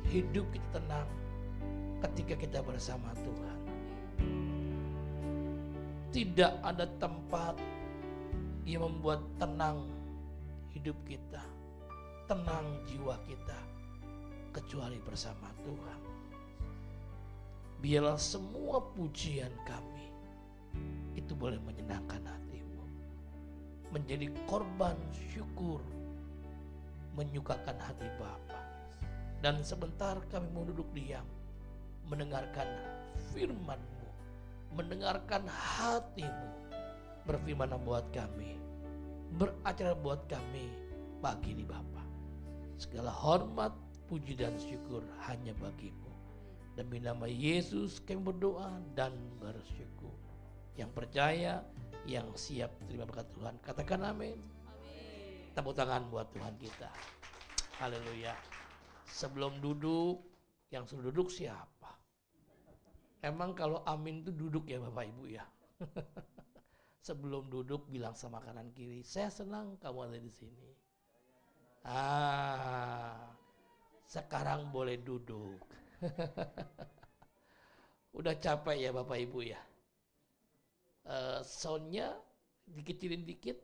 hidup kita tenang ketika kita bersama Tuhan. Tidak ada tempat yang membuat tenang hidup kita, tenang jiwa kita, kecuali bersama Tuhan. Biarlah semua pujian kami itu boleh menyenangkan hatimu, menjadi korban syukur, menyukakan hati Bapa. Dan sebentar kami mau duduk diam, mendengarkan firman-Mu, mendengarkan hati-Mu berfirman buat kami, beracara buat kami pagi ini Bapa. Segala hormat, puji dan syukur hanya bagi-Mu. Demi nama Yesus kami berdoa dan bersyukur. Yang percaya, yang siap terima berkat Tuhan, katakan amin. Tepuk tangan buat Tuhan kita. Haleluya. Sebelum duduk, yang suruh duduk siapa? Emang kalau amin itu duduk ya Bapak Ibu ya? Sebelum duduk bilang sama kanan kiri, saya senang kamu ada di sini. Sekarang boleh duduk. Udah capek ya Bapak Ibu ya? Soundnya dikecilin dikit,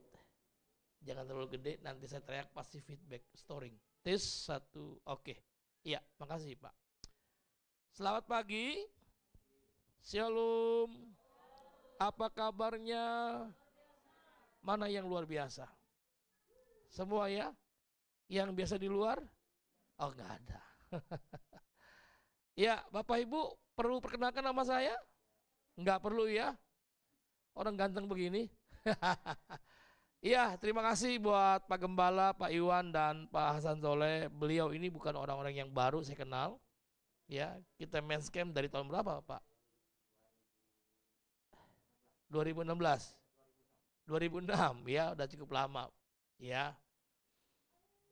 jangan terlalu gede, nanti saya teriak pasti feedback storing. Tes 1, oke. Iya, makasih Pak. Selamat pagi, Shalom. Apa kabarnya? Mana yang luar biasa? Semua ya? Yang biasa di luar? Oh nggak ada. Ya Bapak Ibu perlu perkenalkan nama saya? Nggak perlu ya? Orang ganteng begini. Iya, terima kasih buat Pak Gembala, Pak Iwan dan Pak Hasan Soleh. Beliau ini bukan orang-orang yang baru saya kenal. Ya, kita men's camp dari tahun berapa, Pak? 2016. 2006 ya, udah cukup lama. Ya.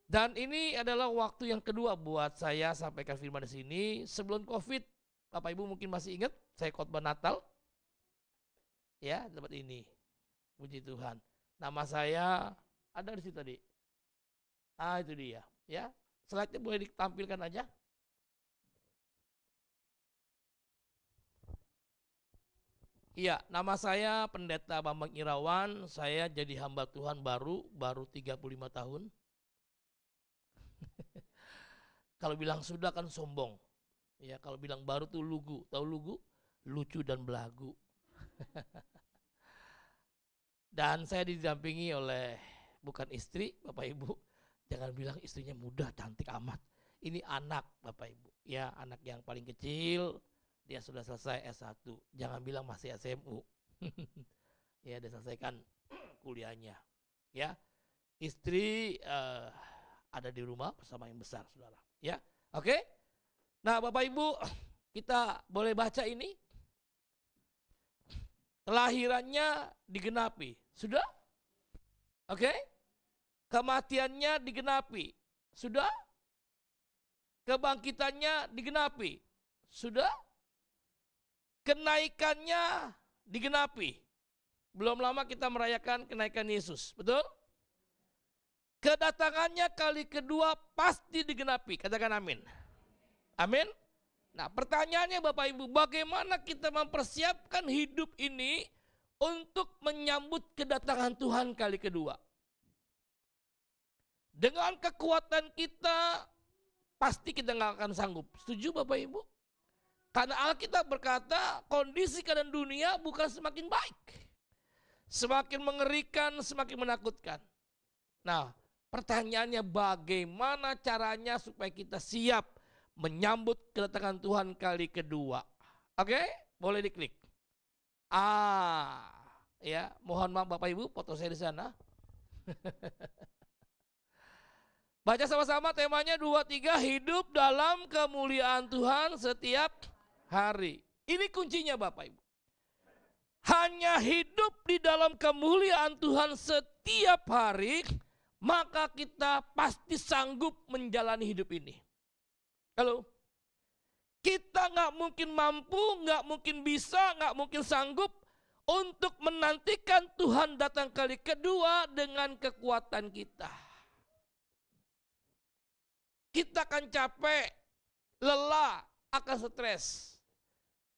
Dan ini adalah waktu yang kedua buat saya sampaikan firman di sini sebelum Covid. Bapak Ibu mungkin masih ingat saya khotbah Natal. Ya, tempat ini. Puji Tuhan. Nama saya ada di situ tadi. Itu dia, ya. Slide-nya boleh ditampilkan aja. Iya, nama saya Pendeta Bambang Irawan. Saya jadi hamba Tuhan baru 35 tahun. Kalau bilang sudah kan sombong. Ya, kalau bilang baru tuh lugu. Tahu lugu? Lucu dan belagu. Dan saya didampingi oleh bukan istri, Bapak Ibu. Jangan bilang istrinya muda, cantik amat. Ini anak, Bapak Ibu. Ya, anak yang paling kecil, dia sudah selesai S1. Jangan bilang masih SMU. Ya, dia selesaikan kuliahnya. Ya, istri ada di rumah bersama yang besar, saudara. Ya, oke. Nah, Bapak Ibu, kita boleh baca ini. Kelahirannya digenapi. Sudah? Oke? Kematiannya digenapi. Sudah? Kebangkitannya digenapi. Sudah? Kenaikannya digenapi. Belum lama kita merayakan kenaikan Yesus. Betul? Kedatangannya kali kedua pasti digenapi. Katakan amin. Amin. Nah, pertanyaannya Bapak Ibu, bagaimana kita mempersiapkan hidup ini untuk menyambut kedatangan Tuhan kali kedua? Dengan kekuatan kita, pasti kita nggak akan sanggup. Setuju Bapak Ibu? Karena Alkitab berkata, kondisi keadaan dunia bukan semakin baik. Semakin mengerikan, semakin menakutkan. Nah, pertanyaannya bagaimana caranya supaya kita siap menyambut kedatangan Tuhan kali kedua. Oke, boleh diklik. Ya, mohon maaf Bapak Ibu, foto saya di sana. Baca sama-sama temanya 2-3, hidup dalam kemuliaan Tuhan setiap hari. Ini kuncinya Bapak Ibu. Hanya hidup di dalam kemuliaan Tuhan setiap hari, maka kita pasti sanggup menjalani hidup ini. Halo, kita nggak mungkin mampu, nggak mungkin bisa, nggak mungkin sanggup untuk menantikan Tuhan datang kali kedua dengan kekuatan kita. Kita akan capek, lelah, akan stres.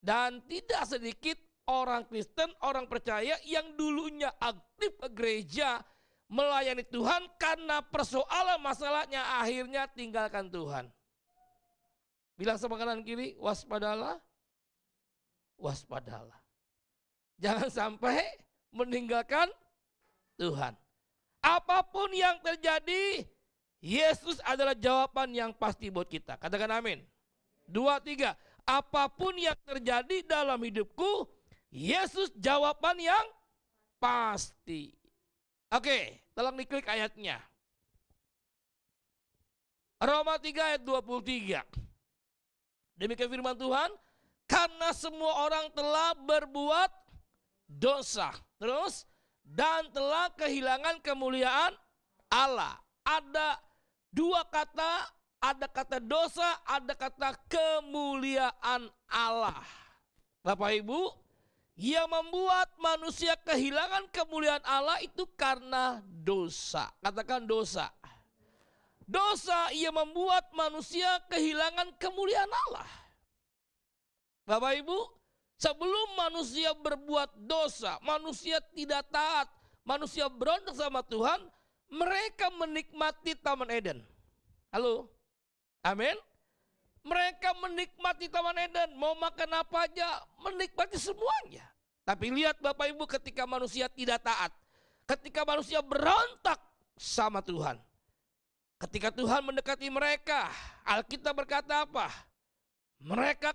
Dan tidak sedikit orang Kristen, orang percaya yang dulunya aktif ke gereja, melayani Tuhan, karena persoalan masalahnya akhirnya tinggalkan Tuhan. Bilang sama kanan kiri, waspadalah, waspadalah. Jangan sampai meninggalkan Tuhan. Apapun yang terjadi, Yesus adalah jawaban yang pasti buat kita. Katakan amin. 2, 3. Apapun yang terjadi dalam hidupku, Yesus jawaban yang pasti. Oke, tolong diklik ayatnya. Roma 3 ayat 23. Demikian firman Tuhan, karena semua orang telah berbuat dosa. Terus, dan telah kehilangan kemuliaan Allah. Ada dua kata, ada kata dosa, ada kata kemuliaan Allah. Bapak Ibu, yang membuat manusia kehilangan kemuliaan Allah itu karena dosa. Katakan dosa. Dosa ia membuat manusia kehilangan kemuliaan Allah. Bapak Ibu, sebelum manusia berbuat dosa, manusia tidak taat, manusia berontak sama Tuhan, mereka menikmati Taman Eden. Halo? Amin? Mereka menikmati Taman Eden, mau makan apa aja, menikmati semuanya. Tapi lihat Bapak Ibu, ketika manusia tidak taat, ketika manusia berontak sama Tuhan, ketika Tuhan mendekati mereka, Alkitab berkata apa? Mereka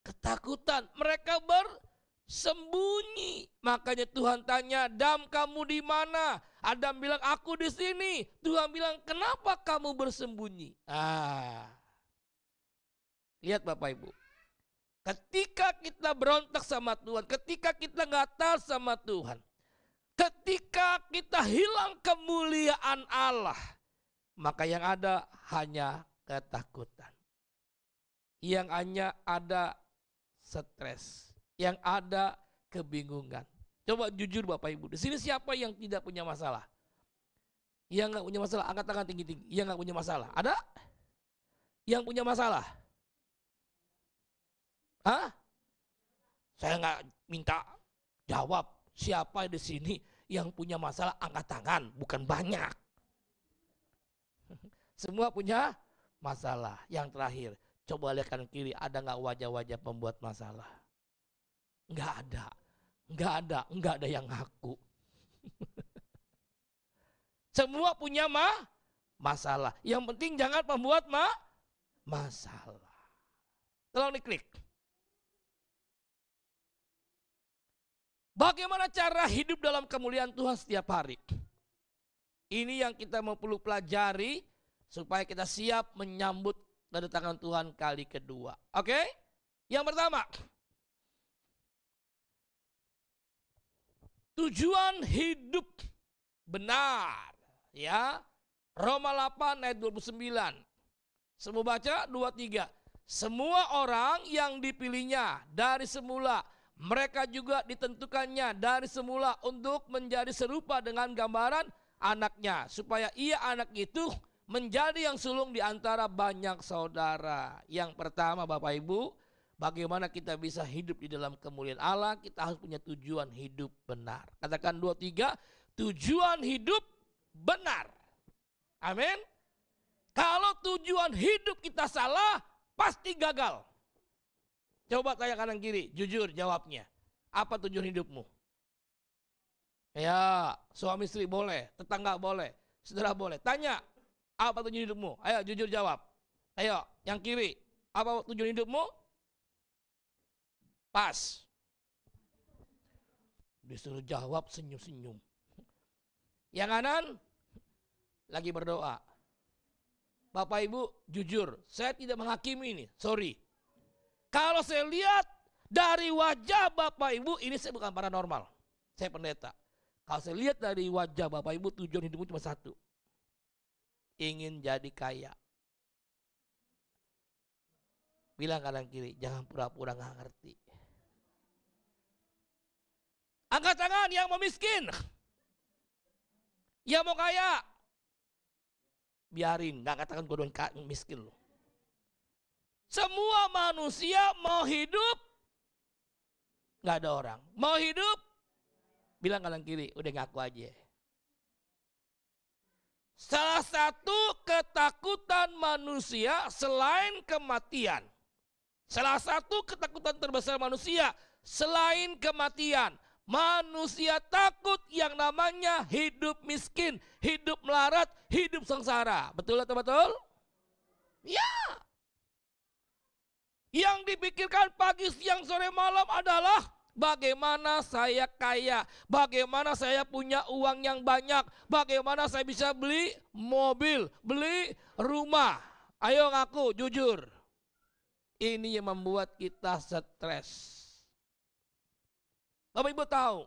ketakutan, mereka bersembunyi. Makanya Tuhan tanya, Adam kamu di mana? Adam bilang aku di sini. Tuhan bilang kenapa kamu bersembunyi? Lihat Bapak Ibu, ketika kita berontak sama Tuhan, ketika kita nggak taat sama Tuhan, ketika kita hilang kemuliaan Allah, maka yang ada hanya ketakutan. Yang hanya ada stres. Yang ada kebingungan. Coba jujur Bapak Ibu, di sini siapa yang tidak punya masalah? Yang nggak punya masalah, angkat tangan tinggi-tinggi. Yang nggak punya masalah, ada? Yang punya masalah? Hah? Saya nggak minta jawab siapa di sini yang punya masalah, angkat tangan, bukan banyak. Semua punya masalah. Yang terakhir, coba lihat kanan kiri, ada nggak wajah-wajah pembuat masalah? Nggak ada, nggak ada yang ngaku. Semua punya masalah. Yang penting jangan membuat masalah. Tolong diklik. Bagaimana cara hidup dalam kemuliaan Tuhan setiap hari? Ini yang kita mau perlu pelajari supaya kita siap menyambut kedatangan Tuhan kali kedua. Oke? Yang pertama, tujuan hidup benar. Ya, Roma 8 ayat 29. Semua baca 23. Semua orang yang dipilihnya dari semula, mereka juga ditentukannya dari semula untuk menjadi serupa dengan gambaran anaknya, supaya ia anak itu menjadi yang sulung di antara banyak saudara. Yang pertama Bapak Ibu, bagaimana kita bisa hidup di dalam kemuliaan Allah? Kita harus punya tujuan hidup benar. Katakan 2, 3, tujuan hidup benar. Amin. Kalau tujuan hidup kita salah, pasti gagal. Coba tanya kanan kiri, jujur jawabnya. Apa tujuan hidupmu? Ya, suami istri boleh, tetangga boleh, saudara boleh. Tanya, apa tujuan hidupmu? Ayo jujur jawab. Ayo, yang kiri, apa tujuan hidupmu? Pas. Disuruh jawab senyum-senyum. Yang kanan, lagi berdoa. Bapak Ibu, jujur, saya tidak menghakimi ini, sorry. Kalau saya lihat dari wajah Bapak Ibu, ini saya bukan paranormal, saya pendeta. Kalau saya lihat dari wajah Bapak Ibu, tujuan hidupmu cuma satu. Ingin jadi kaya. Bilang kanan kiri, jangan pura-pura gak ngerti. Angkat tangan yang mau miskin. Yang mau kaya. Biarin, gak katakan gue doang miskin loh. Semua manusia mau hidup, nggak ada orang. Mau hidup, bilang kanan kiri, udah ngaku aja. Salah satu ketakutan manusia selain kematian. Salah satu ketakutan terbesar manusia selain kematian. Manusia takut yang namanya hidup miskin, hidup melarat, hidup sengsara. Betul atau betul? Ya. Yang dipikirkan pagi, siang, sore, malam adalah bagaimana saya kaya, bagaimana saya punya uang yang banyak, bagaimana saya bisa beli mobil, beli rumah. Ayo ngaku, jujur. Ini yang membuat kita stres. Bapak Ibu tahu,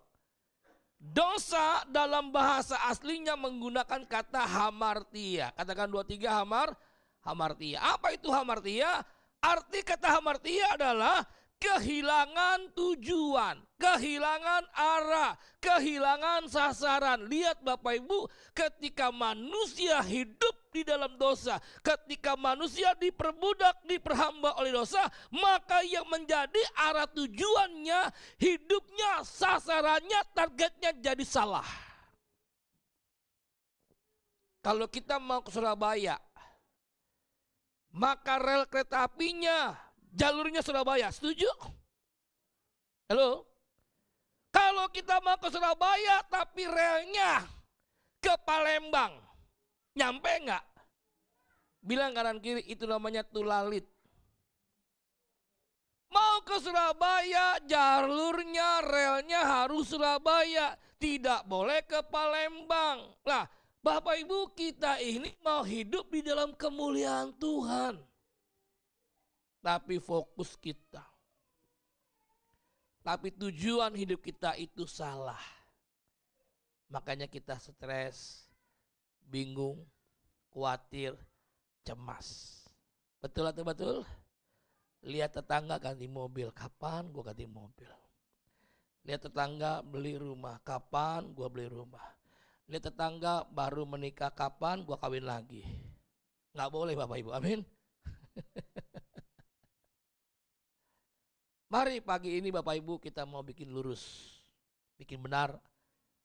dosa dalam bahasa aslinya menggunakan kata hamartia. Katakan 2, 3 hamartia. Apa itu hamartia? Arti kata hamartia adalah kehilangan tujuan, kehilangan arah, kehilangan sasaran. Lihat Bapak Ibu, ketika manusia hidup di dalam dosa, ketika manusia diperbudak, diperhamba oleh dosa, maka yang menjadi arah tujuannya, hidupnya, sasarannya, targetnya jadi salah. Kalau kita mau ke Surabaya, maka rel kereta apinya jalurnya Surabaya, setuju? Halo? Kalau kita mau ke Surabaya tapi relnya ke Palembang, nyampe enggak? Bilang kanan kiri, itu namanya tulalit. Mau ke Surabaya, jalurnya, relnya harus Surabaya, tidak boleh ke Palembang. Nah, Bapak Ibu, kita ini mau hidup di dalam kemuliaan Tuhan. Tapi fokus kita, tapi tujuan hidup kita itu salah. Makanya kita stres, bingung, khawatir, cemas. Betul atau betul? Lihat tetangga ganti mobil, kapan gue ganti mobil? Lihat tetangga beli rumah, kapan gue beli rumah? Lihat tetangga baru menikah, kapan gue kawin lagi? Nggak boleh Bapak Ibu, amin. Mari pagi ini Bapak Ibu kita mau bikin lurus, bikin benar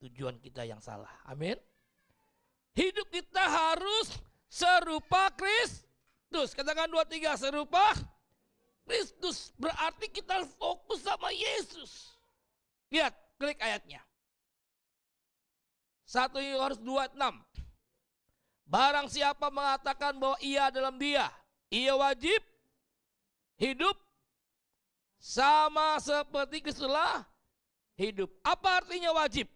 tujuan kita yang salah, amin. Hidup kita harus serupa Kristus. Katakan 2, 3, serupa Kristus. Berarti kita fokus sama Yesus. Lihat, klik ayatnya. 1 Yohanes 2:6. Barang siapa mengatakan bahwa ia dalam dia, ia wajib hidup sama seperti Kristuslah hidup. Apa artinya wajib?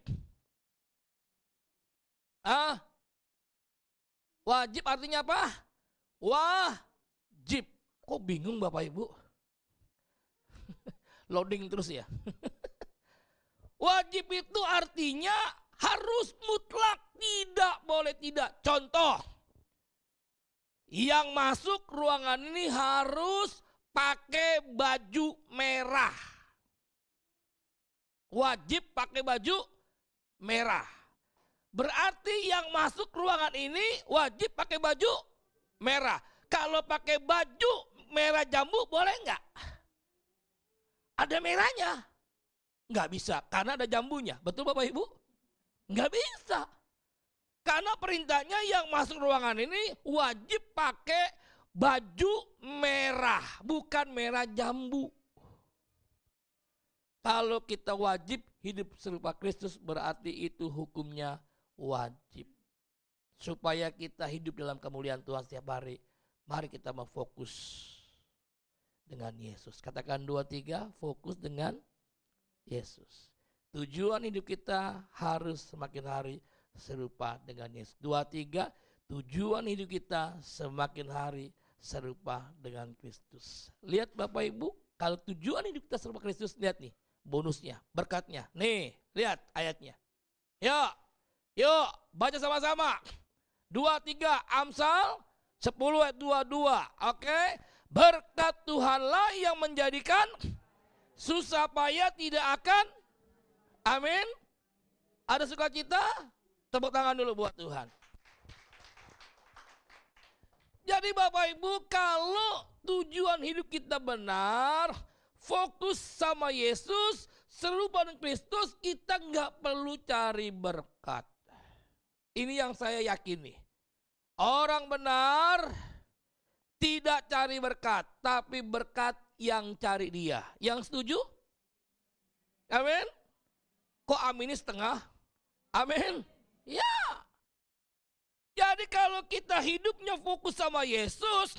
Wajib artinya apa? Wajib. Kok bingung Bapak Ibu? Loading terus ya. Wajib itu artinya harus mutlak, tidak boleh tidak. Contoh, yang masuk ruangan ini harus pakai baju merah. Wajib pakai baju merah. Berarti yang masuk ruangan ini wajib pakai baju merah. Kalau pakai baju merah jambu boleh enggak? Ada merahnya? Enggak bisa, karena ada jambunya. Betul Bapak Ibu? Enggak bisa. Karena perintahnya yang masuk ruangan ini wajib pakai baju merah, bukan merah jambu. Kalau kita wajib hidup serupa Kristus, berarti itu hukumnya wajib. Supaya kita hidup dalam kemuliaan Tuhan setiap hari, mari kita mau fokus dengan Yesus. Katakan 2, 3, fokus dengan Yesus. Tujuan hidup kita harus semakin hari serupa dengan Yesus. 2, 3, tujuan hidup kita semakin hari serupa dengan Kristus. Lihat Bapak Ibu, kalau tujuan hidup kita serupa Kristus, lihat nih bonusnya, berkatnya. Nih, lihat ayatnya. Yuk, baca sama-sama. 2, 3, Amsal 10 ayat 22. Oke, berkat Tuhanlah yang menjadikan susah payah tidak akan. Amin. Ada sukacita? Tepuk tangan dulu buat Tuhan. Jadi Bapak Ibu, kalau tujuan hidup kita benar, fokus sama Yesus, serupa dengan Kristus, kita nggak perlu cari berkat. Ini yang saya yakini. Orang benar tidak cari berkat, tapi berkat yang cari dia. Yang setuju? Amin. Kok aminnya setengah? Amin. Ya. Jadi kalau kita hidupnya fokus sama Yesus,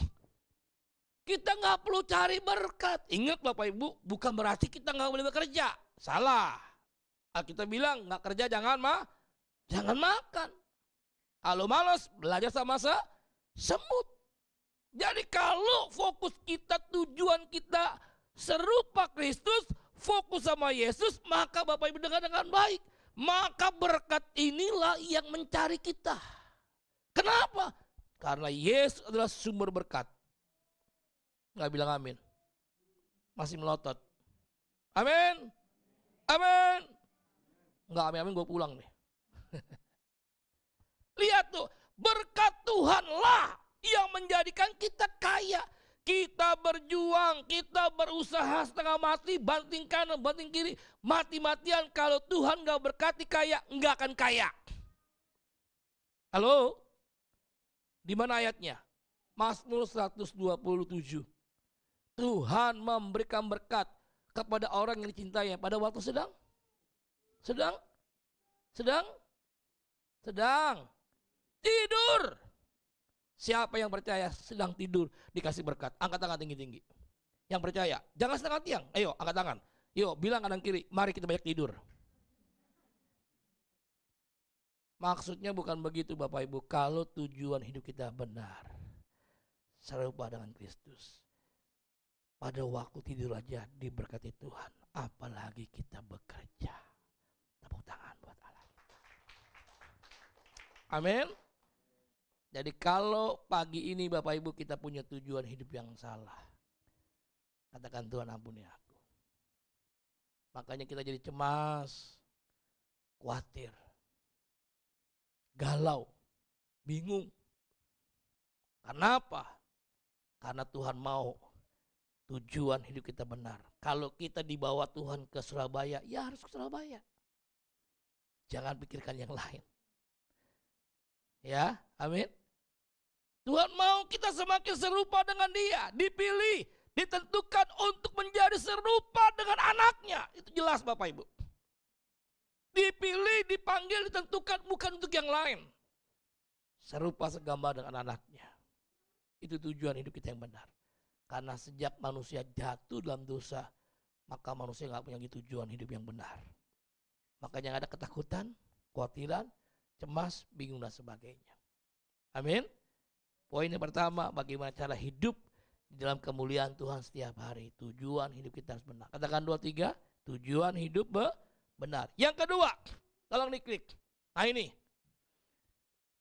kita nggak perlu cari berkat. Ingat Bapak Ibu, bukan berarti kita nggak boleh bekerja. Salah. Kita bilang nggak kerja jangan makan. Kalau malas belajar sama semut. Jadi kalau fokus kita, tujuan kita serupa Kristus, fokus sama Yesus, maka Bapak Ibu dengar dengan baik. Maka berkat inilah yang mencari kita. Kenapa? Karena Yesus adalah sumber berkat. Nggak bilang amin. Masih melotot. Amin. Amin. Nggak amin-amin gue pulang nih. Lihat tuh, berkat Tuhanlah yang menjadikan kita kaya. Kita berjuang, kita berusaha setengah mati, banting kanan, banting kiri, mati-matian. Kalau Tuhan gak berkati kaya, gak akan kaya. Halo? Di mana ayatnya? Mazmur 127. Tuhan memberikan berkat kepada orang yang dicintainya pada waktu sedang tidur. Siapa yang percaya sedang tidur dikasih berkat? Angkat tangan tinggi-tinggi. Yang percaya, jangan setengah tiang. Ayo angkat tangan. Yuk bilang kanan kiri, mari kita banyak tidur. Maksudnya bukan begitu Bapak Ibu. Kalau tujuan hidup kita benar, serupa dengan Kristus, pada waktu tidur aja diberkati Tuhan. Apalagi kita bekerja. Tepuk tangan buat Allah. Amin. Jadi kalau pagi ini Bapak Ibu kita punya tujuan hidup yang salah, katakan Tuhan ampuni aku. Makanya kita jadi cemas, khawatir, galau, bingung. Kenapa? Karena Tuhan mau tujuan hidup kita benar. Kalau kita dibawa Tuhan ke Surabaya, ya harus ke Surabaya. Jangan pikirkan yang lain. Ya, amin. Tuhan mau kita semakin serupa dengan Dia, dipilih, ditentukan untuk menjadi serupa dengan anaknya. Itu jelas Bapak Ibu. Dipilih, dipanggil, ditentukan bukan untuk yang lain. Serupa segambar dengan anaknya. Itu tujuan hidup kita yang benar. Karena sejak manusia jatuh dalam dosa, maka manusia gak punya tujuan hidup yang benar. Makanya ada ketakutan, kekhawatiran, cemas, bingung dan sebagainya. Amin. Poin yang pertama, bagaimana cara hidup di dalam kemuliaan Tuhan setiap hari. Tujuan hidup kita harus benar. Katakan 2, 3, tujuan hidup benar. Yang kedua, tolong diklik. Nah ini,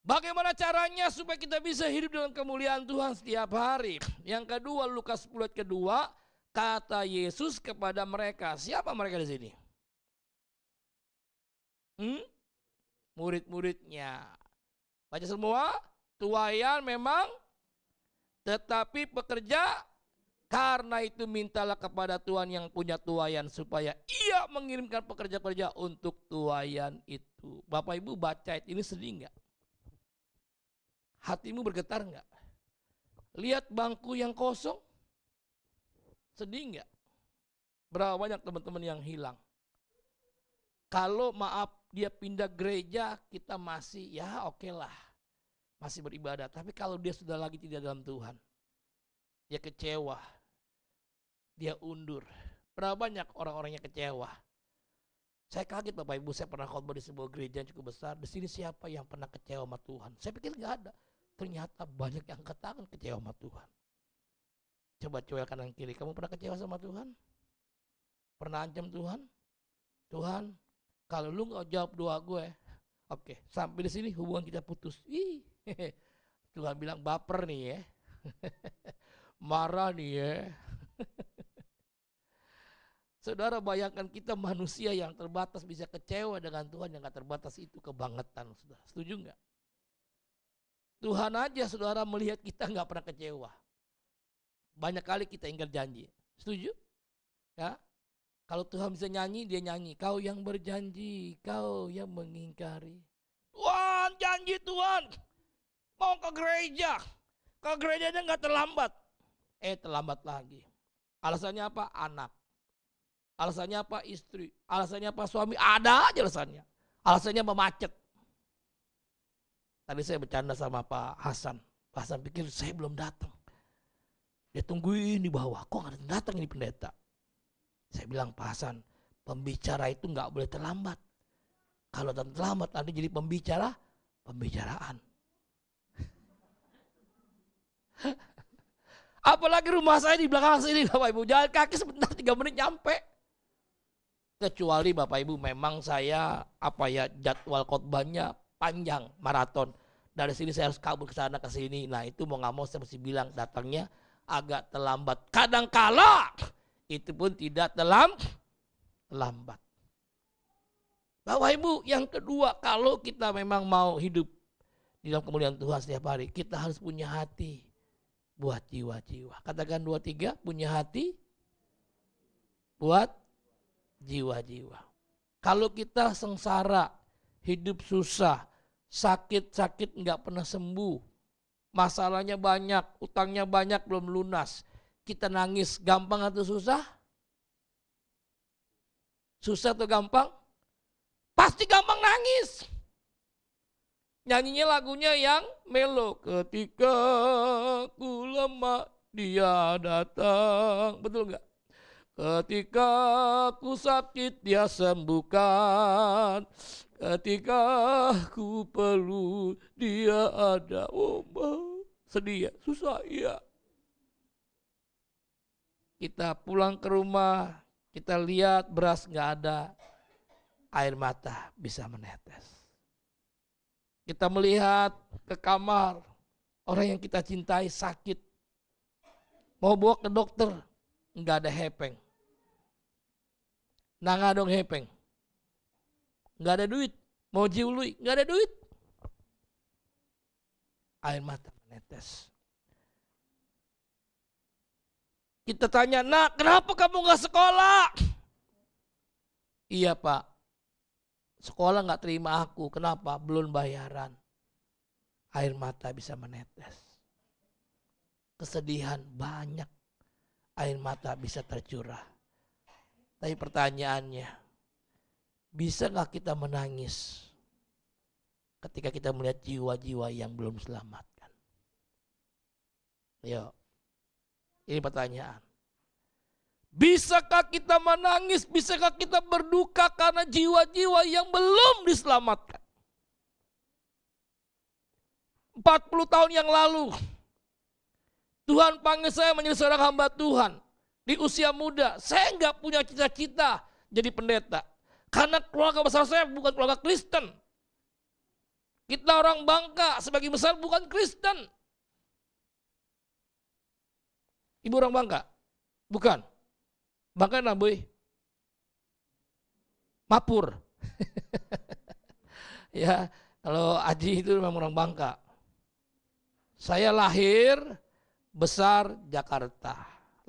bagaimana caranya supaya kita bisa hidup dalam kemuliaan Tuhan setiap hari. Yang kedua, Lukas 10 ayat kedua, kata Yesus kepada mereka. Siapa mereka di sini? Murid-muridnya. Baca semua. Tuayan memang, tetapi pekerja, karena itu mintalah kepada Tuhan yang punya tuayan supaya Ia mengirimkan pekerja-pekerja untuk tuayan itu. Bapak Ibu baca ayat ini sedih enggak? Hatimu bergetar enggak? Lihat bangku yang kosong, sedih enggak? Berapa banyak teman-teman yang hilang? Kalau maaf dia pindah gereja, kita masih ya oke lah. Masih beribadah, tapi kalau dia sudah lagi tidak dalam Tuhan, dia kecewa, dia undur. Berapa banyak orang-orang yang kecewa? Saya kaget Bapak Ibu, saya pernah khotbah di sebuah gereja yang cukup besar. Di sini siapa yang pernah kecewa sama Tuhan? Saya pikir nggak ada. Ternyata banyak yang angkat tangan kecewa sama Tuhan. Coba coel kanan kiri, kamu pernah kecewa sama Tuhan? Pernah ancam Tuhan? Tuhan, kalau lu nggak jawab doa gue, oke, sampai di sini hubungan kita putus. Tuhan bilang baper nih ya. Marah nih ya. Saudara bayangkan kita manusia yang terbatas bisa kecewa dengan Tuhan yang gak terbatas, itu kebangetan. Saudara, setuju gak? Tuhan aja saudara melihat kita gak pernah kecewa. Banyak kali kita ingkar janji. Setuju? Ya. Kalau Tuhan bisa nyanyi, dia nyanyi. Kau yang berjanji, kau yang mengingkari. Tuhan, janji Tuhan. Mau ke gereja. Ke gerejanya nggak terlambat. Terlambat lagi. Alasannya apa? Anak. Alasannya apa? Istri. Alasannya apa? Suami. Ada aja alasannya. Alasannya memacet. Tadi saya bercanda sama Pak Hasan. Pak Hasan pikir saya belum datang. Dia tungguin di bawah. Kok nggak datang ini pendeta? Saya bilang, Pak Hasan, pembicara itu nggak boleh terlambat. Kalau terlambat nanti jadi pembicaraan. Apalagi rumah saya di belakang sini, Bapak Ibu. Jalan kaki sebentar 3 menit nyampe. Kecuali Bapak Ibu memang saya jadwal khotbahnya panjang, maraton. Dari sini saya harus kabur ke sana ke sini. Nah itu mau nggak mau saya mesti bilang datangnya agak terlambat. Kadangkala itu pun tidak terlambat. Bapak Ibu, yang kedua, kalau kita memang mau hidup di dalam kemuliaan Tuhan setiap hari, kita harus punya hati buat jiwa-jiwa. Katakan 2, 3, punya hati buat jiwa-jiwa. Kalau kita sengsara, hidup susah, sakit-sakit nggak pernah sembuh, masalahnya banyak, utangnya banyak belum lunas, kita nangis gampang atau susah? Susah atau gampang? Pasti gampang nangis. Nyanyinya lagunya yang melo. Ketika ku lemah dia datang. Betul nggak? Ketika ku sakit dia sembuhkan. Ketika ku perlu dia ada. Oh, sedih ya, susah ya. Kita pulang ke rumah, kita lihat beras nggak ada, air mata bisa menetes. Kita melihat ke kamar, orang yang kita cintai sakit, mau bawa ke dokter, nggak ada hepeng. Nanga dong hepeng. Nggak ada duit. Mau jiului, nggak ada duit. Air mata menetes. Kita tanya, nak kenapa kamu nggak sekolah? Iya Pak, sekolah nggak terima aku. Kenapa? Belum bayaran. Air mata bisa menetes. Kesedihan banyak. Air mata bisa tercurah. Tapi pertanyaannya, bisa gak kita menangis ketika kita melihat jiwa-jiwa yang belum selamatkan? Yuk, ini pertanyaan. Bisakah kita menangis, bisakah kita berduka karena jiwa-jiwa yang belum diselamatkan? 40 tahun yang lalu, Tuhan panggil saya menjadi seorang hamba Tuhan. Di usia muda, saya nggak punya cita-cita jadi pendeta. Karena keluarga besar saya bukan keluarga Kristen. Kita orang Bangka, sebagian besar bukan Kristen. Ibu orang Bangka? Bukan. Bangka mana boy? Mapur. Ya, kalau Aji itu memang orang Bangka. Saya lahir, besar Jakarta.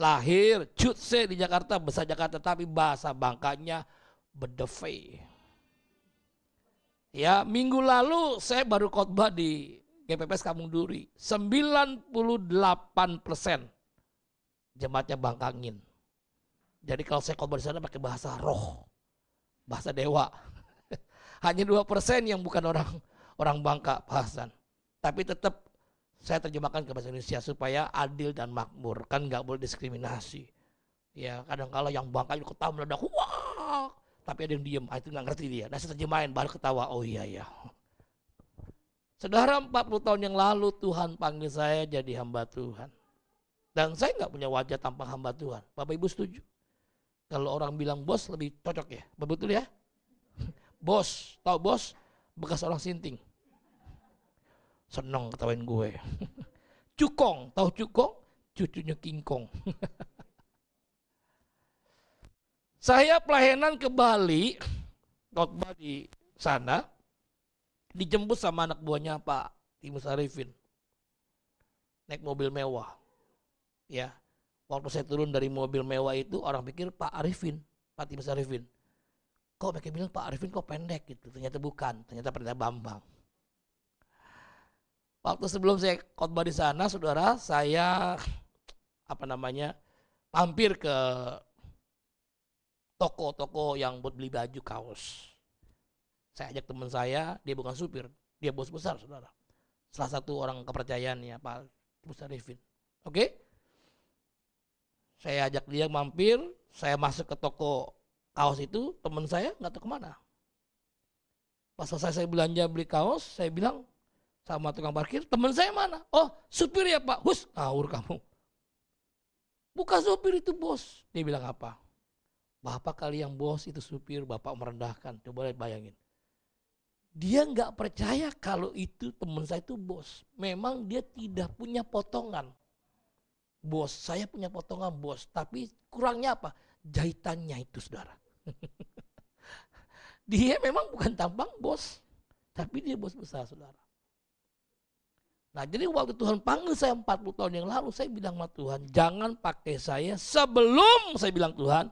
Lahir, cutse di Jakarta, besar Jakarta, tapi bahasa Bangkanya bedeve. Ya, minggu lalu saya baru khotbah di GPPS Kampung Duri. 98% jemaatnya Bangkangin. Jadi kalau saya khotbah di sana pakai bahasa roh, bahasa dewa. Hanya 2% yang bukan orang Bangka, Pak Hasan. Tapi tetap saya terjemahkan ke bahasa Indonesia supaya adil dan makmur, kan nggak boleh diskriminasi. Ya kadang-kala yang Bangka itu ketawa meledak, wah, tapi ada yang diem, itu nggak ngerti dia. Nah saya terjemahin baru ketawa, oh iya ya. Saudara, 40 tahun yang lalu Tuhan panggil saya jadi hamba Tuhan. Dan saya nggak punya wajah tampak hamba Tuhan. Bapak Ibu setuju? Kalau orang bilang bos lebih cocok ya, betul ya? Bos, tahu bos? Bekas orang Sinting. Seneng ketawain gue. Cukong, tahu Cukong? Cucunya King Kong. Saya pelayanan ke Bali, khotbah di sana, dijemput sama anak buahnya Pak Timus Arifin. Naik mobil mewah. Ya, Waktu saya turun dari mobil mewah itu, orang pikir Pak Arifin, Pak Timus Arifin. Kok mereka bilang Pak Arifin kok pendek gitu. Ternyata bukan, ternyata Pendeta Bambang. Waktu sebelum saya khotbah di sana, saudara, saya mampir ke toko-toko yang buat beli baju kaos. Saya ajak teman saya, dia bukan supir, dia bos besar, saudara. Salah satu orang kepercayaannya Pak Timus Arifin. Oke? Saya ajak dia mampir, saya masuk ke toko kaos itu, teman saya nggak tahu kemana. Pas selesai saya belanja beli kaos, saya bilang sama tukang parkir, teman saya mana? Oh, supir ya Pak. Hus, ngawur kamu. Bukan supir itu bos. Dia bilang apa? Bapak kali yang bos itu supir, Bapak merendahkan. Coba bayangin. Dia nggak percaya kalau itu teman saya itu bos. Memang dia tidak punya potongan. Bos, saya punya potongan bos. Tapi kurangnya apa? Jahitannya itu, saudara. Dia memang bukan tampang bos. Tapi dia bos besar, saudara. Nah, jadi waktu Tuhan panggil saya 40 tahun yang lalu, saya bilang sama Tuhan, jangan pakai saya sebelum saya bilang Tuhan,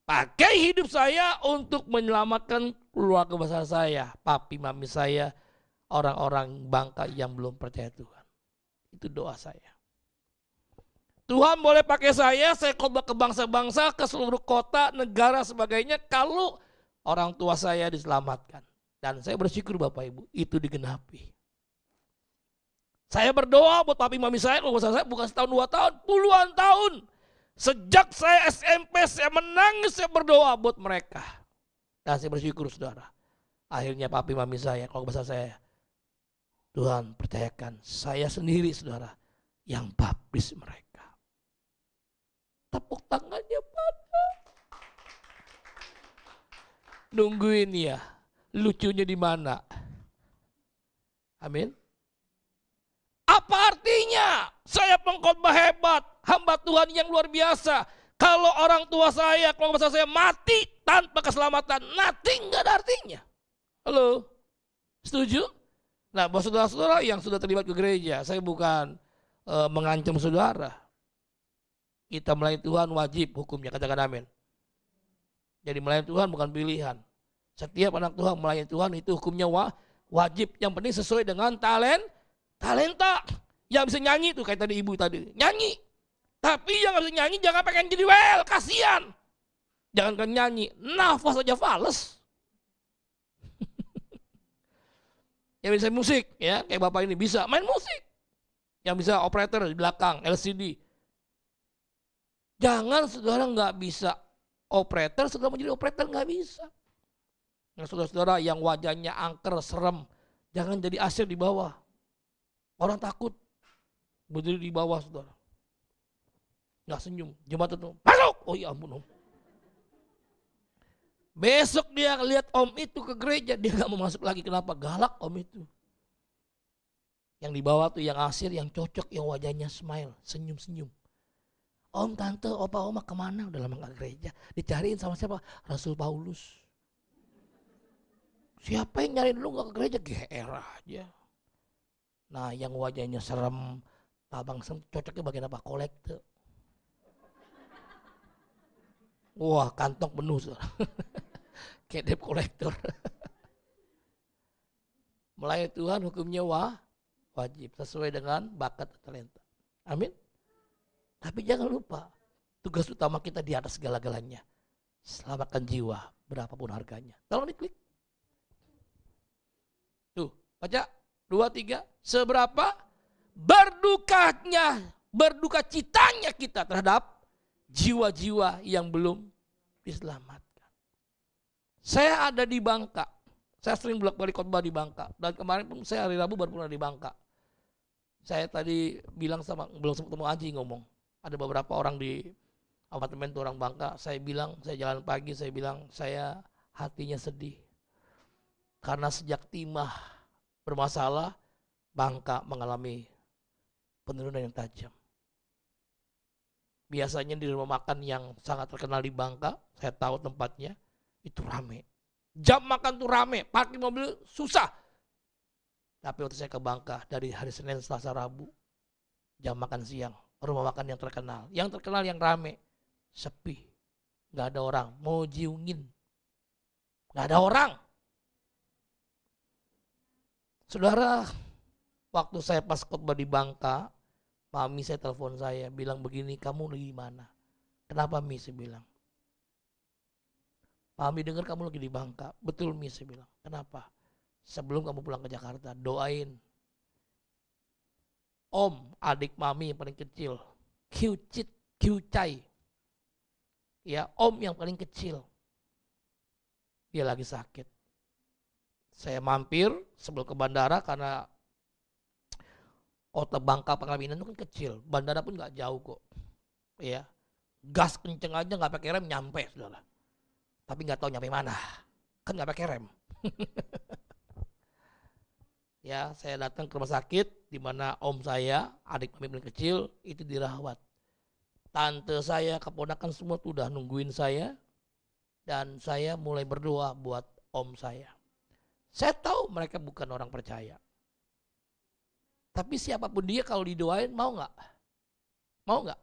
pakai hidup saya untuk menyelamatkan keluarga besar saya, papi, mami saya, orang-orang Bangka yang belum percaya Tuhan. Itu doa saya. Tuhan boleh pakai saya khotbah ke bangsa-bangsa, ke seluruh kota, negara, sebagainya, kalau orang tua saya diselamatkan. Dan saya bersyukur Bapak Ibu, itu digenapi. Saya berdoa buat papi mami saya, kalau saya bukan setahun 2 tahun, puluhan tahun. Sejak saya SMP, saya menangis, saya berdoa buat mereka. Dan saya bersyukur saudara. Akhirnya papi mami saya, kalau besar saya, Tuhan percayakan saya sendiri saudara, yang baptis mereka. Tepuk tangannya pada. Nungguin ya, lucunya di mana? Amin. Apa artinya? Saya pengkhotbah hebat, hamba Tuhan yang luar biasa. Kalau orang tua saya, keluarga besar saya mati tanpa keselamatan, nothing, nggak ada artinya. Halo, setuju? Nah, buat saudara-saudara yang sudah terlibat ke gereja, saya bukan mengancam saudara. Kita melayani Tuhan wajib hukumnya, katakan amin. Jadi melayani Tuhan bukan pilihan. Setiap anak Tuhan melayani Tuhan itu hukumnya wajib. Yang penting sesuai dengan talenta. Yang bisa nyanyi tuh kayak tadi ibu tadi, nyanyi. Tapi yang harus nyanyi jangan pengen jadi well, kasihan. Jangan kan nyanyi, nafas aja fales. Yang bisa musik ya, kayak bapak ini bisa main musik. Yang bisa operator di belakang LCD. Jangan saudara nggak bisa operator, saudara menjadi operator nggak bisa. Nah, saudara-saudara yang wajahnya angker, serem, jangan jadi asir di bawah. Orang takut berdiri di bawah saudara. Nggak senyum, jemaat itu masuk. Oh ya ampun om. Besok dia lihat om itu ke gereja, dia nggak mau masuk lagi. Kenapa? Galak om itu. Yang di bawah tuh yang asir, yang cocok, yang wajahnya smile, senyum-senyum. Om, tante, opa, oma kemana? Udah lama gak gereja. Dicariin sama siapa? Rasul Paulus. Siapa yang nyariin lu gak ke gereja? GR aja. Nah, yang wajahnya serem, tabang serem, cocoknya bagian apa? Kolektor. Wah, kantong penuh. Kayak debt kolektor. Melayani Tuhan hukumnya wajib. Sesuai dengan bakat dan talenta. Amin. Tapi jangan lupa, tugas utama kita di atas segala-galanya. Selamatkan jiwa, berapapun harganya. Tolong diklik. Tuh, baca. 2, 3. Seberapa berduka citanya kita terhadap jiwa-jiwa yang belum diselamatkan. Saya ada di Bangka. Saya sering bolak-balik khotbah di Bangka. Dan kemarin pun saya hari Rabu baru pulang di Bangka. Saya tadi bilang belum sempat ketemu Aji ngomong. Ada beberapa orang di apartemen tuh orang Bangka. Saya bilang, saya jalan pagi, saya bilang, saya hatinya sedih. Karena sejak timah bermasalah, Bangka mengalami penurunan yang tajam. Biasanya di rumah makan yang sangat terkenal di Bangka, saya tahu tempatnya, itu rame. Jam makan tuh rame, parkir mobil susah. Tapi waktu saya ke Bangka, dari hari Senin, Selasa, Rabu, jam makan siang, rumah makan yang terkenal. Yang terkenal yang rame, sepi. Gak ada orang, mau jiungin. Gak ada orang. Saudara, waktu saya pas khotbah di Bangka, Mami saya telepon saya, bilang begini, kamu lagi di mana? Kenapa Mi? Saya bilang. Mami dengar kamu lagi di Bangka. Betul Mi, saya bilang. Kenapa? Sebelum kamu pulang ke Jakarta, doain Om, adik Mami yang paling kecil, Kyucai. Ya, Om yang paling kecil. Dia lagi sakit. Saya mampir sebelum ke bandara karena kota Bangka Pangkal Pinang itu kan kecil. Bandara pun gak jauh kok. Ya, gas kenceng aja gak pakai rem nyampe, saudara. Tapi gak tahu nyampe mana. Kan gak pakai rem. Ya, saya datang ke rumah sakit di mana om saya, adik Mami paling kecil itu dirawat. Tante saya, keponakan semua tuh udah nungguin saya dan saya mulai berdoa buat om saya. Saya tahu mereka bukan orang percaya. Tapi siapapun dia kalau didoain mau nggak? Mau nggak?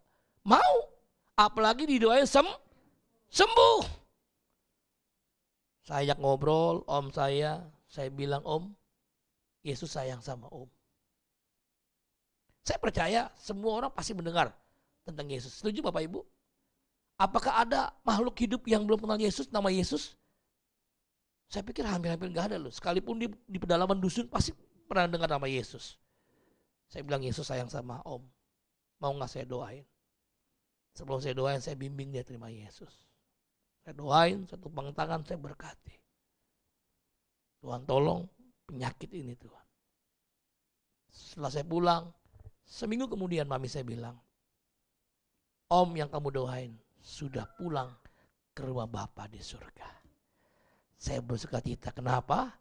Mau. Apalagi didoain sembuh. Saya ajak ngobrol om saya bilang om, Yesus sayang sama om. Saya percaya semua orang pasti mendengar tentang Yesus. Setuju Bapak Ibu? Apakah ada makhluk hidup yang belum kenal Yesus, nama Yesus? Saya pikir hampir-hampir gak ada loh. Sekalipun di pedalaman dusun pasti pernah dengar nama Yesus. Saya bilang Yesus sayang sama om. Mau gak saya doain? Sebelum saya doain, saya bimbing dia terima Yesus. Saya doain, saya tumpang tangan, saya berkati. Tuhan tolong penyakit ini Tuhan. Setelah saya pulang, seminggu kemudian Mami saya bilang, om yang kamu doain sudah pulang ke rumah Bapa di surga. Saya bersuka cita. Kenapa?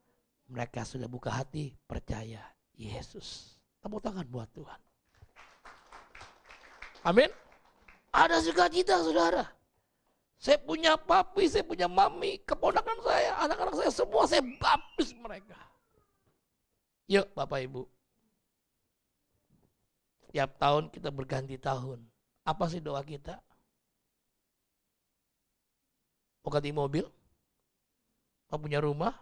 Mereka sudah buka hati, percaya Yesus. Tepuk tangan buat Tuhan. Amin. Ada sukacita saudara. Saya punya papi, saya punya mami, keponakan saya, anak-anak saya semua saya baptis mereka. Yuk Bapak Ibu. Tiap tahun kita berganti tahun. Apa sih doa kita? Mau ganti mobil? Mau punya rumah?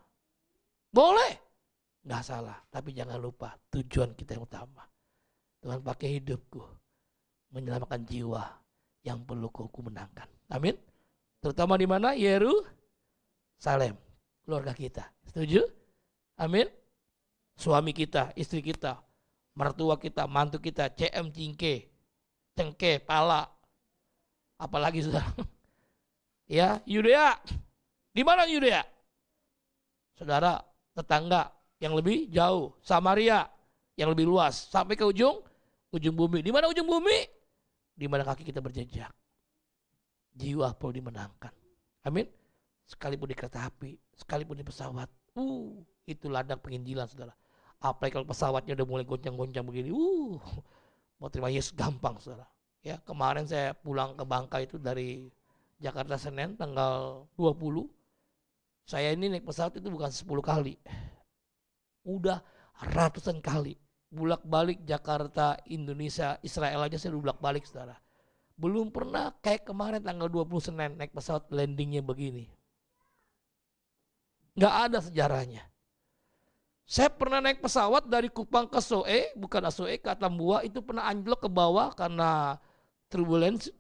Boleh. Nggak salah. Tapi jangan lupa tujuan kita yang utama. Tuhan pakai hidupku menyelamatkan jiwa yang perlu ku menangkan. Amin. Terutama di mana? Yerusalem. Keluarga kita. Setuju? Amin. Suami kita, istri kita, mertua kita, mantu kita, CM cengke, pala. Apalagi saudara. Ya, Yudea. Di mana Yudea? Saudara, tetangga yang lebih jauh, Samaria yang lebih luas sampai ke ujung bumi. Di mana ujung bumi? Di mana kaki kita berjejak. Jiwa perlu dimenangkan. Amin. Sekalipun di kereta api, sekalipun di pesawat. Itu ladang penginjilan saudara. Apalagi kalau pesawatnya udah mulai goncang-goncang begini. Mau terima Yesus gampang saudara. Ya, kemarin saya pulang ke Bangka itu dari Jakarta Senin tanggal 20. Saya ini naik pesawat itu bukan 10 kali. Udah ratusan kali. Bulak-balik Jakarta, Indonesia, Israel aja saya udah bulak-balik saudara. Belum pernah kayak kemarin tanggal 20 Senin naik pesawat landingnya begini. Gak ada sejarahnya. Saya pernah naik pesawat dari Kupang ke Soe, bukan Soe ke Atambua, itu pernah anjlok ke bawah karena turbulence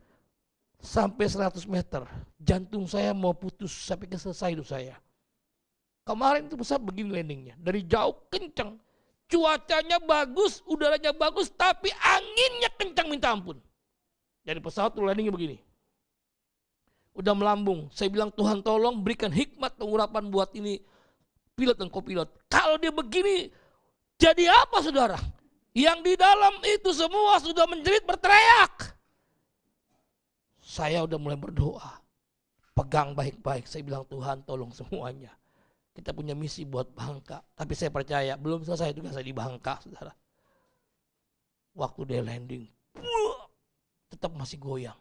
sampai 100 meter. Jantung saya mau putus, saya pikir selesai hidup saya. Kemarin itu pesawat begini landingnya, dari jauh kencang. Cuacanya bagus, udaranya bagus, tapi anginnya kencang minta ampun. Jadi pesawat tuh landingnya begini. Udah melambung. Saya bilang Tuhan tolong berikan hikmat pengurapan buat ini pilot dan kopilot. Kalau dia begini, jadi apa saudara? Yang di dalam itu semua sudah menjerit berteriak. Saya udah mulai berdoa. Pegang baik-baik. Saya bilang Tuhan tolong semuanya. Kita punya misi buat Bangka. Tapi saya percaya belum selesai tugas saya di Bangka saudara. Waktu dia landing, tetap masih goyang.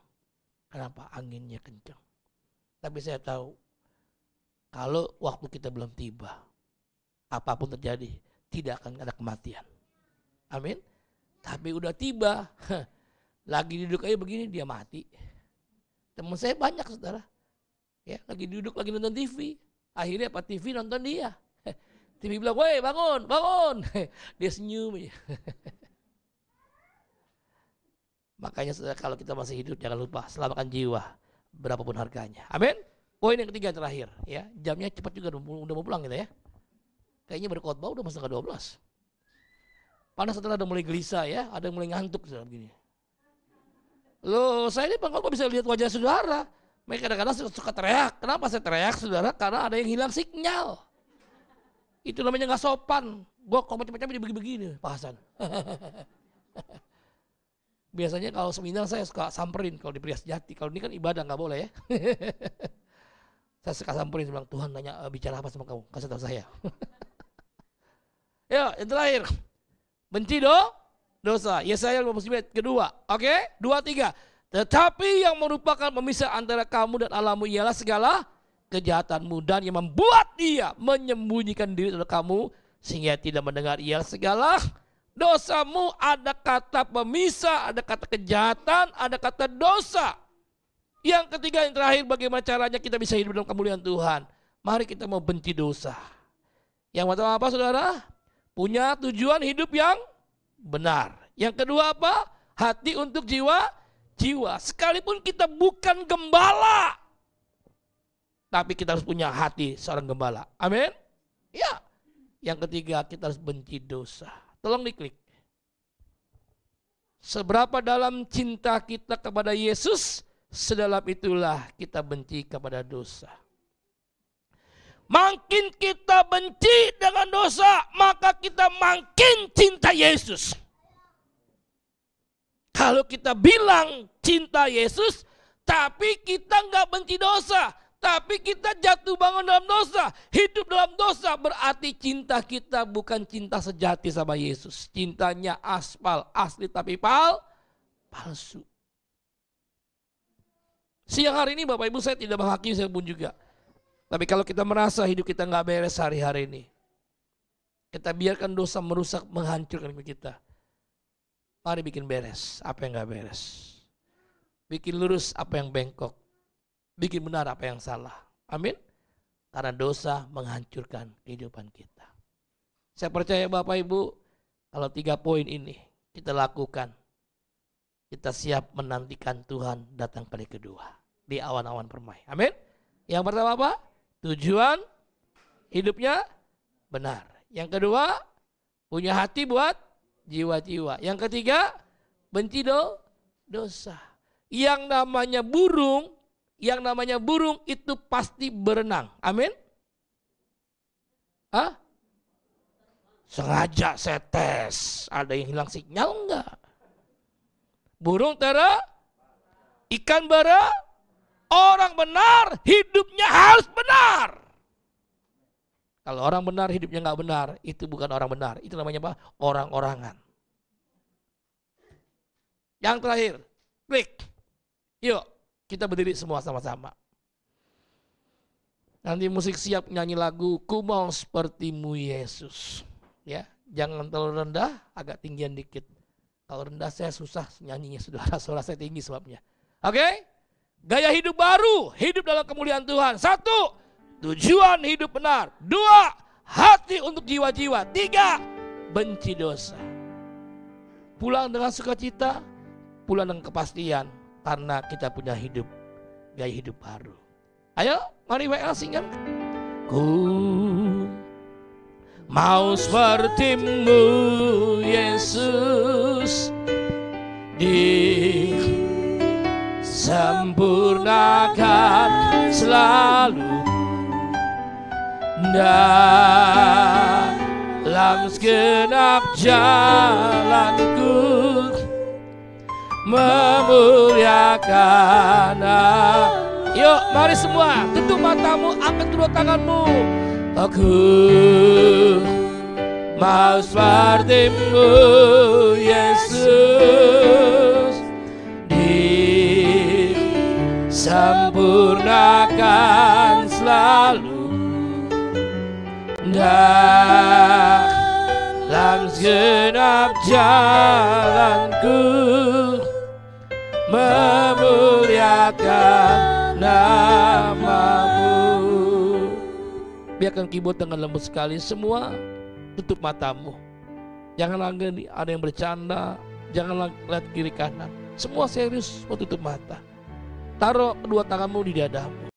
Kenapa? Anginnya kencang. Tapi saya tahu kalau waktu kita belum tiba, apapun terjadi, tidak akan ada kematian. Amin. Tapi udah tiba, Lagi duduk aja begini dia mati. Teman saya banyak saudara. Ya, lagi duduk lagi nonton TV. Akhirnya apa TV nonton dia. TV bilang, "Woi, bangun, bangun." Dia senyum aja. Makanya saudara, kalau kita masih hidup jangan lupa selamatkan jiwa berapapun harganya. Amin. Poin yang ketiga terakhir ya. Jamnya cepat juga udah mau pulang kita ya. Kayaknya berkhotbah udah masuk ke 12. Panas setelah udah mulai gelisah ya, ada yang mulai ngantuk saudara begini. Loh, saya ini pengkhotbah bisa lihat wajah saudara. Mereka kadang-kadang suka teriak. Kenapa saya teriak saudara? Karena ada yang hilang sinyal. Itu namanya nggak sopan. Gua kalau macam-macam begini-begini, Pak Hasan. Biasanya kalau seminar saya suka samperin kalau di Pria Sejati. Kalau ini kan ibadah nggak boleh ya. Saya suka samperin, bilang, "Tuhan nanya bicara apa sama kamu? Kasih tahu saya." Ya, yang terakhir. Benci dosa. Yesaya 59 kedua. Oke? 2-3. Tetapi yang merupakan pemisah antara kamu dan Allahmu ialah segala kejahatanmu, dan yang membuat dia menyembunyikan diri dari kamu sehingga tidak mendengar ialah segala dosamu. Ada kata pemisah, ada kata kejahatan, ada kata dosa. Yang ketiga, yang terakhir, bagaimana caranya kita bisa hidup dalam kemuliaan Tuhan? Mari kita mau benci dosa. Yang pertama apa saudara? Punya tujuan hidup yang benar. Yang kedua apa? Hati untuk jiwa. Sekalipun kita bukan gembala, tapi kita harus punya hati seorang gembala. Amin. Ya. Yang ketiga, kita harus benci dosa. Tolong diklik. Seberapa dalam cinta kita kepada Yesus, sedalam itulah kita benci kepada dosa. Makin kita benci dengan dosa, maka kita makin cinta Yesus. Kalau kita bilang cinta Yesus, tapi kita nggak benci dosa, tapi kita jatuh bangun dalam dosa, hidup dalam dosa, berarti cinta kita bukan cinta sejati sama Yesus. Cintanya aspal, asli tapi palsu. Siang hari ini Bapak Ibu, saya tidak menghakimi saya pun juga. Tapi kalau kita merasa hidup kita nggak beres hari-hari ini, kita biarkan dosa merusak, menghancurkan hidup kita. Mari bikin beres apa yang nggak beres. Bikin lurus apa yang bengkok. Bikin benar apa yang salah. Amin. Karena dosa menghancurkan kehidupan kita. Saya percaya Bapak Ibu, kalau 3 poin ini kita lakukan, kita siap menantikan Tuhan datang kali kedua di awan-awan permai. Amin. Yang pertama apa? Tujuan hidupnya benar. Yang kedua, punya hati buat jiwa-jiwa. Yang ketiga, benci dosa. Yang namanya burung itu pasti berenang. Amin. Sengaja saya tes. Ada yang hilang sinyal enggak? Burung ikan orang benar hidupnya harus benar. Kalau orang benar hidupnya nggak benar, itu bukan orang benar. Itu namanya apa? Orang-orangan. Yang terakhir, klik. Yuk, kita berdiri semua sama-sama. Nanti musik siap nyanyi lagu Ku Mau Sepertimu Yesus. Ya, jangan terlalu rendah, agak tinggian dikit. Kalau rendah saya susah nyanyinya, saudara. Suara saya tinggi sebabnya. Oke? Gaya hidup baru, hidup dalam kemuliaan Tuhan. 1, tujuan hidup benar. 2, hati untuk jiwa-jiwa. 3, benci dosa. Pulang dengan sukacita, pulang dengan kepastian, karena kita punya hidup, gaya hidup baru. Ayo, mari WL singkat. Ku mau sepertimu Yesus, disempurnakan selalu dalam segenap jalanku, memuliakan. Yuk mari semua tutup matamu, angkat kedua tanganmu. Aku mau sepertimu Yesus, disempurnakan selalu dalam segenap jalanku, memuliakan nama-Mu. Biarkan keyboard dengan lembut sekali. Semua tutup matamu. Jangan lagi ada yang bercanda. Jangan lihat kiri kanan. Semua serius, mau tutup mata. Taruh kedua tanganmu di dadamu.